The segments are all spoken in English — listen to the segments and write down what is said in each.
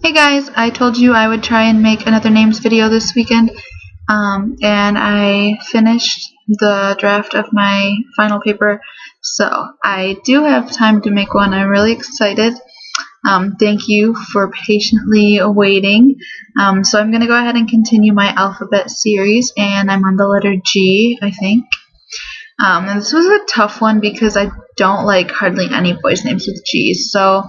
Hey guys, I told you I would try and make another names video this weekend, and I finished the draft of my final paper, so I do have time to make one. I'm really excited. Thank you for patiently waiting. So I'm going to go ahead and continue my alphabet series, and I'm on the letter G, I think. And this was a tough one because I don't like hardly any boys' names with G's, so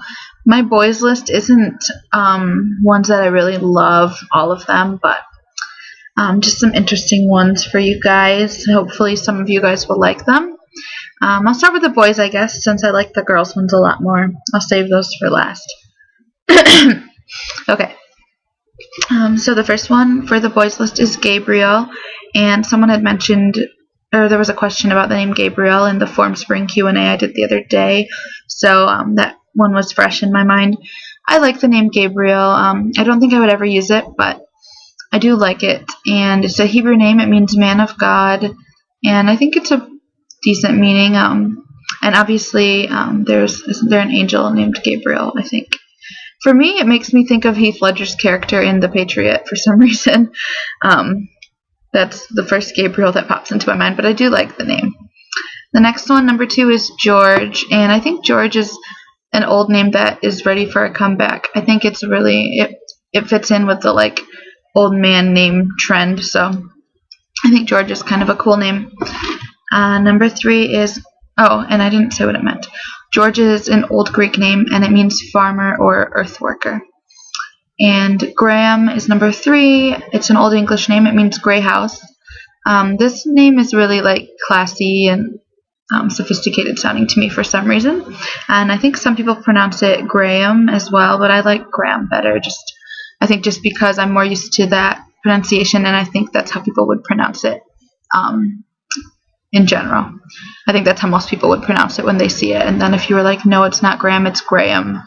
my boys list isn't ones that I really love, all of them, but just some interesting ones for you guys. Hopefully some of you guys will like them. I'll start with the boys, I guess, since I like the girls' ones a lot more. I'll save those for last. Okay. So the first one for the boys list is Gabriel, and someone had mentioned, or there was a question about the name Gabriel in the Form Spring Q&A I did the other day, so that one was fresh in my mind. I like the name Gabriel. I don't think I would ever use it, but I do like it, and it's a Hebrew name. It means man of God, and I think it's a decent meaning, and obviously isn't there an angel named Gabriel, I think. For me, it makes me think of Heath Ledger's character in The Patriot for some reason. That's the first Gabriel that pops into my mind, but I do like the name. The next one, number 2, is George, and I think George is an old name that is ready for a comeback. I think it's really, it fits in with the like old man name trend, so I think George is kind of a cool name. Number 3 is, oh, and I didn't say what it meant. George is an old Greek name, and it means farmer or earth worker. And Graham is number 3. It's an old English name. It means gray house. This name is really like classy and sophisticated sounding to me for some reason. And I think some people pronounce it Graham as well, but I like Graham better. I think just because I'm more used to that pronunciation, and I think that's how people would pronounce it in general. I think that's how most people would pronounce it when they see it. And then if you were like, no, it's not Graham, it's Graham,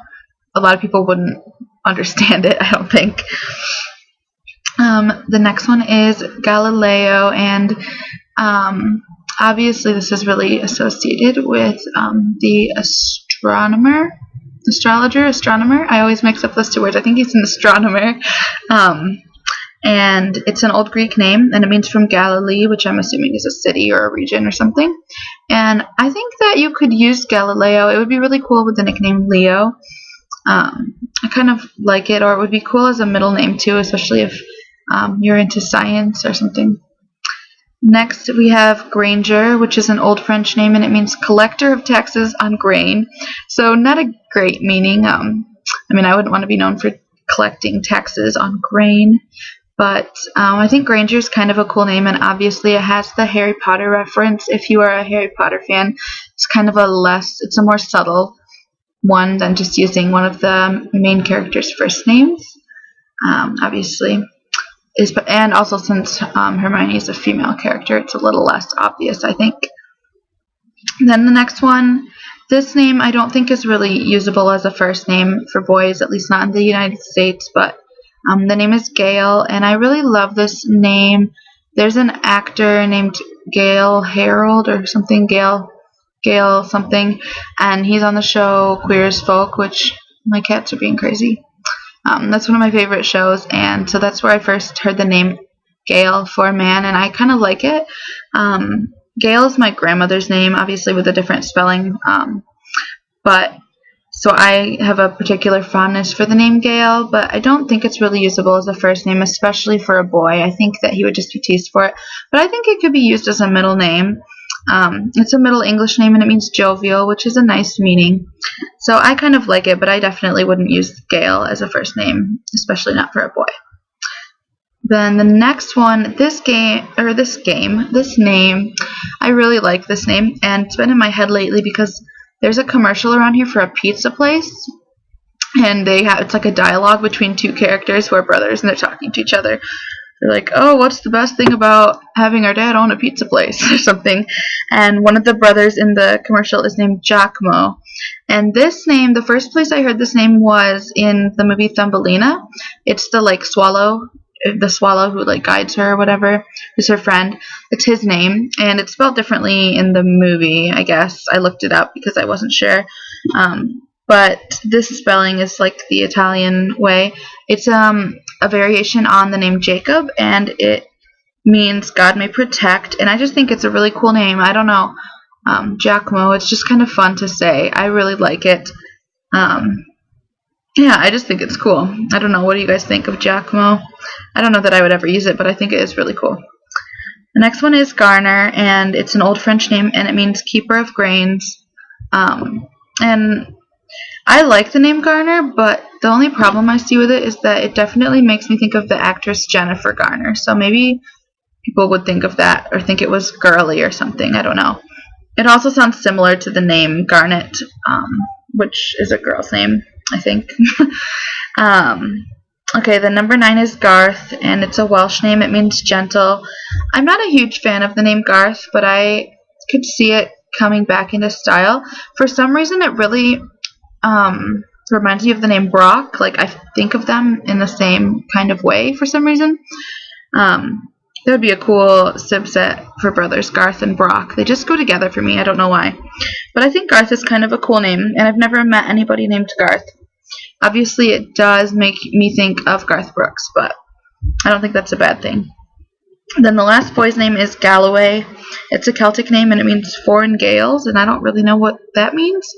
a lot of people wouldn't understand it, I don't think. The next one is Galileo, and obviously this is really associated with the astronomer. I always mix up those two words. I think he's an astronomer. And it's an old Greek name, and it means from Galilee, which I'm assuming is a city or a region or something. And I think that you could use Galileo. It would be really cool with the nickname Leo. I kind of like it, or it would be cool as a middle name too, especially if you're into science or something. Next, we have Granger, which is an old French name, and it means collector of taxes on grain. So not a great meaning. I mean, I wouldn't want to be known for collecting taxes on grain, but I think Granger is kind of a cool name, and obviously it has the Harry Potter reference. If you are a Harry Potter fan, it's kind of it's a more subtle one than just using one of the main character's first names, obviously. And also since Hermione is a female character, it's a little less obvious, I think. Then the next one, this name I don't think is really usable as a first name for boys, at least not in the United States, but the name is Gail, and I really love this name. There's an actor named Gail Harold or something, Gail something, and he's on the show Queer as Folk, which my cats are being crazy. That's one of my favorite shows, and so that's where I first heard the name Gail for a man, and I kind of like it. Gail is my grandmother's name, obviously with a different spelling, but so I have a particular fondness for the name Gail, but I don't think it's really usable as a first name, especially for a boy. I think that he would just be teased for it, but I think it could be used as a middle name. It's a Middle English name, and it means jovial, which is a nice meaning. So I kind of like it, but I definitely wouldn't use Gail as a first name, especially not for a boy. Then the next one, this name, I really like this name, and it's been in my head lately because there's a commercial around here for a pizza place, and it's like a dialogue between two characters who are brothers, and they're talking to each other. They're like, oh, what's the best thing about having our dad own a pizza place or something? And one of the brothers in the commercial is named Giacomo. And this name, the first place I heard this name was in the movie Thumbelina. It's the like swallow who like guides her or whatever, who's her friend. It's his name, and it's spelled differently in the movie, I guess. I looked it up because I wasn't sure. but this spelling is like the Italian way. It's a variation on the name Jacob, and it means God may protect, and I just think it's a really cool name. I don't know, Giacomo, it's just kind of fun to say. I really like it. Yeah, I just think it's cool. I don't know, what do you guys think of Giacomo? I don't know that I would ever use it, but I think it is really cool. The next one is Garner, and it's an old French name, and it means keeper of grains. And I like the name Garner, but the only problem I see with it is that it definitely makes me think of the actress Jennifer Garner. So maybe people would think of that or think it was girly or something. I don't know. It also sounds similar to the name Garnet, which is a girl's name, I think. Okay, the number 9 is Garth, and it's a Welsh name. It means gentle. I'm not a huge fan of the name Garth, but I could see it coming back into style. For some reason, it really reminds me of the name Brock. Like, I think of them in the same kind of way for some reason. That would be a cool subset for brothers, Garth and Brock. They just go together for me. I don't know why. But I think Garth is kind of a cool name, and I've never met anybody named Garth. Obviously, it does make me think of Garth Brooks, but I don't think that's a bad thing. Then the last boy's name is Galloway. It's a Celtic name, and it means foreign gales, and I don't really know what that means.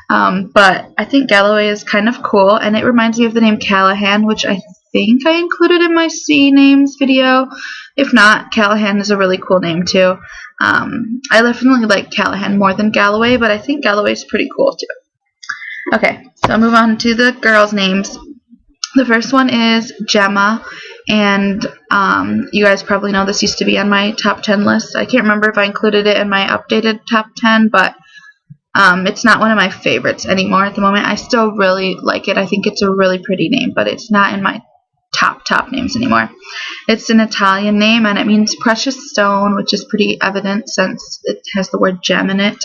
But I think Galloway is kind of cool, and it reminds me of the name Callahan, which I think I included in my C names video. If not, Callahan is a really cool name too. I definitely like Callahan more than Galloway, but I think Galloway is pretty cool too. Okay, so I'll move on to the girls' names. The first one is Gemma, and you guys probably know this used to be on my top 10 list. I can't remember if I included it in my updated top 10, but it's not one of my favorites anymore at the moment. I still really like it. I think it's a really pretty name, but it's not in my top names anymore. It's an Italian name, and it means precious stone, which is pretty evident since it has the word gem in it.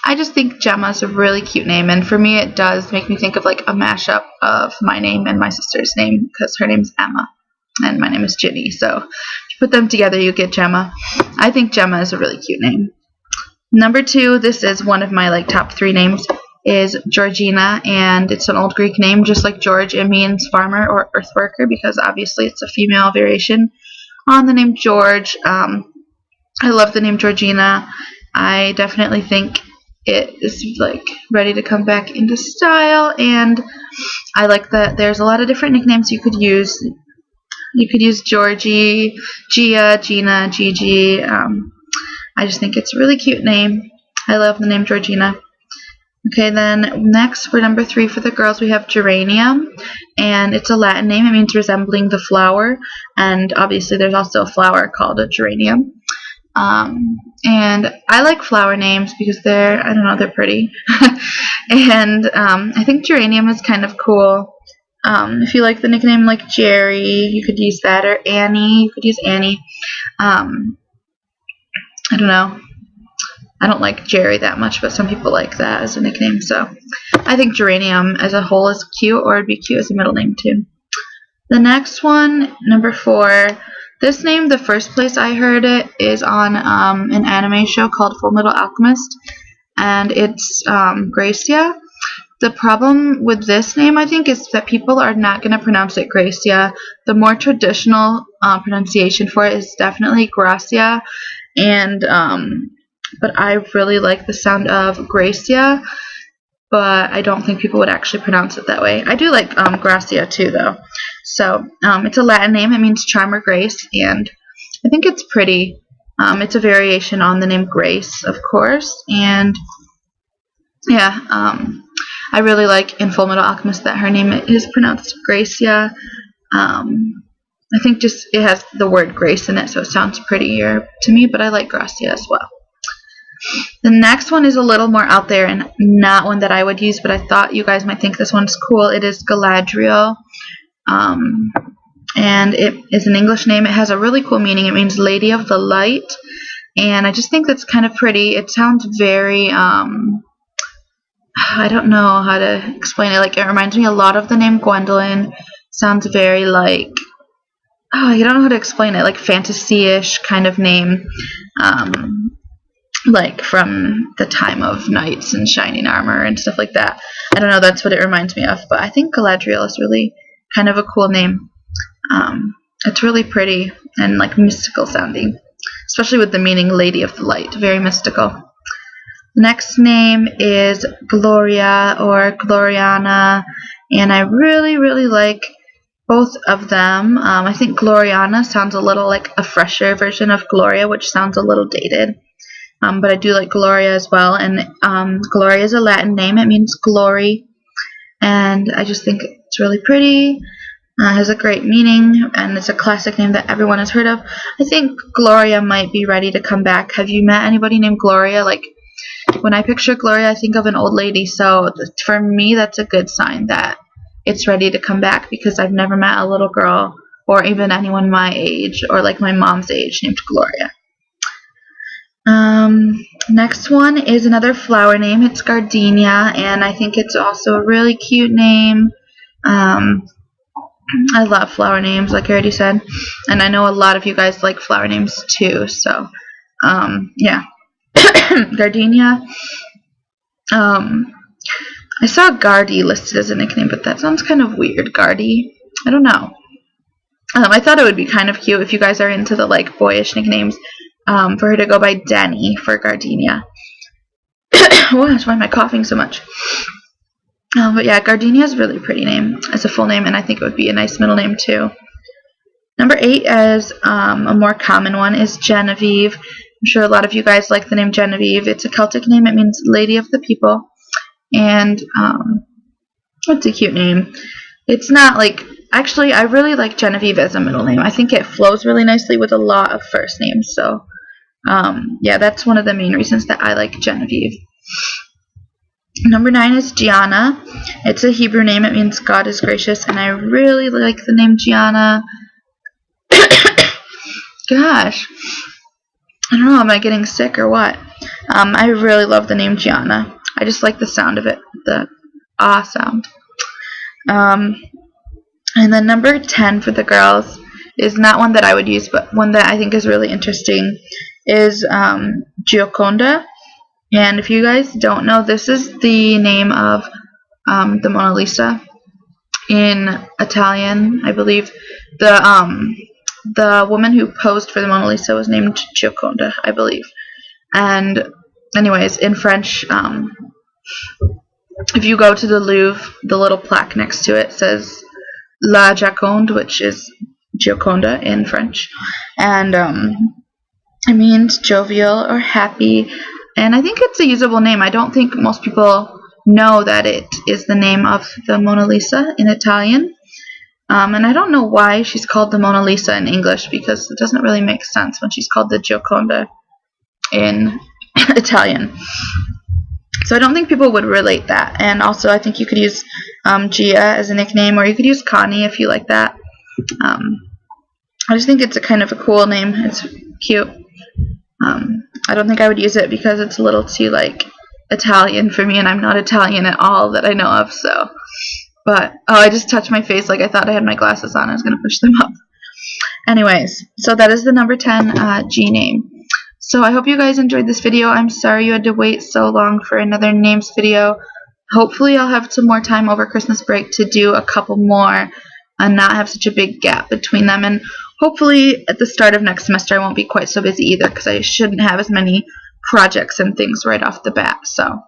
I just think Gemma is a really cute name, and for me it does make me think of like a mashup of my name and my sister's name, because her name's Emma and my name is Ginny, so if you put them together you get Gemma. I think Gemma is a really cute name. Number 2, this is one of my like top 3 names, is Georgina, and it's an old Greek name. Just like George, it means farmer or earthworker, because obviously it's a female variation on the name George. I love the name Georgina. I definitely think it is like ready to come back into style, and I like that there's a lot of different nicknames you could use. You could use Georgie, Gia, Gina, Gigi. I just think it's a really cute name. I love the name Georgina. Okay, then next for number 3 for the girls, we have geranium, and it's a Latin name. It means resembling the flower, and obviously there's also a flower called a geranium. And I like flower names because they're pretty. And I think geranium is kind of cool. If you like the nickname like Jerry, you could use that, or Annie, you could use Annie. I don't know. I don't like Jerry that much, but some people like that as a nickname. So I think geranium as a whole is cute, or it'd be cute as a middle name too. The next one, number 4. This name, the first place I heard it is on an anime show called Full Metal Alchemist, and it's Gracia. The problem with this name, I think, is that people are not going to pronounce it Gracia. The more traditional pronunciation for it is definitely Gracia, and but I really like the sound of Gracia, but I don't think people would actually pronounce it that way. I do like Gracia too, though. So it's a Latin name. It means charm or grace, and I think it's pretty. It's a variation on the name Grace, of course, and yeah, I really like in Full Metal Alchemist that her name is pronounced Gracia. I think just it has the word grace in it, so it sounds prettier to me, but I like Gracia as well. The next one is a little more out there and not one that I would use, but I thought you guys might think this one's cool. It is Galadriel, and it is an English name. It has a really cool meaning. It means Lady of the Light, and I just think that's kind of pretty. It sounds very, I don't know how to explain it. Like, it reminds me a lot of the name Gwendolyn. Sounds very like, you don't know how to explain it, like fantasy-ish kind of name. like from the time of knights and shining armor and stuff like that. I don't know, that's what it reminds me of, but I think Galadriel is really kind of a cool name. It's really pretty and like mystical sounding, especially with the meaning Lady of the Light, very mystical. The next name is Gloria or Gloriana, and I really, really like both of them. I think Gloriana sounds a little like a fresher version of Gloria, which sounds a little dated. But I do like Gloria as well, and Gloria is a Latin name. It means glory, and I just think it's really pretty. Has a great meaning, and it's a classic name that everyone has heard of. I think Gloria might be ready to come back. Have you met anybody named Gloria? Like, when I picture Gloria, I think of an old lady, so for me, that's a good sign that it's ready to come back, because I've never met a little girl or even anyone my age or like my mom's age named Gloria. Next one is another flower name. It's gardenia, and I think it's also a really cute name. I love flower names, like I already said, and I know a lot of you guys like flower names too, so yeah. Gardenia. I saw Gardy listed as a nickname, but that sounds kind of weird. Gardy? I don't know. I thought it would be kind of cute if you guys are into the like boyish nicknames, for her to go by Denny for Gardenia. Oh, that's why am I coughing so much? But yeah, Gardenia is a really pretty name as a full name, and I think it would be a nice middle name too. Number 8, as a more common one, is Genevieve. I'm sure a lot of you guys like the name Genevieve. It's a Celtic name. It means Lady of the People, and it's a cute name. It's not like, actually, I really like Genevieve as a middle name. I think it flows really nicely with a lot of first names. So yeah, that's one of the main reasons that I like Genevieve. Number 9 is Gianna. It's a Hebrew name. It means God is gracious, and I really like the name Gianna. Gosh, I don't know, am I getting sick or what? I really love the name Gianna. I just like the sound of it, the ah sound. And then number 10 for the girls is not one that I would use, but one that I think is really interesting, is Gioconda. And if you guys don't know, this is the name of the Mona Lisa in Italian, I believe. The woman who posed for the Mona Lisa was named Gioconda, I believe. And anyways, in French, if you go to the Louvre, the little plaque next to it says La Joconde, which is Gioconda in French. And it means jovial or happy. And I think it's a usable name. I don't think most people know that it is the name of the Mona Lisa in Italian. And I don't know why she's called the Mona Lisa in English, because it doesn't really make sense when she's called the Gioconda in Italian. So I don't think people would relate that. And also I think you could use Gia as a nickname, or you could use Connie if you like that. I just think it's a kind of a cool name. It's cute. I don't think I would use it because it's a little too like Italian for me, and I'm not Italian at all that I know of. So, but oh, I just touched my face like I thought I had my glasses on. I was gonna push them up. Anyways, so that is the number 10 G name. So I hope you guys enjoyed this video. I'm sorry you had to wait so long for another names video. Hopefully I'll have some more time over Christmas break to do a couple more and not have such a big gap between them. And hopefully at the start of next semester I won't be quite so busy either, because I shouldn't have as many projects and things right off the bat. So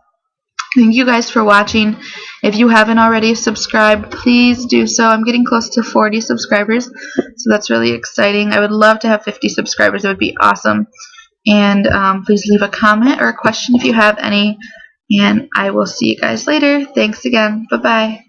thank you guys for watching. If you haven't already subscribed, please do so. I'm getting close to 40 subscribers, so that's really exciting. I would love to have 50 subscribers. It would be awesome. And please leave a comment or a question if you have any. And I will see you guys later. Thanks again. Bye-bye.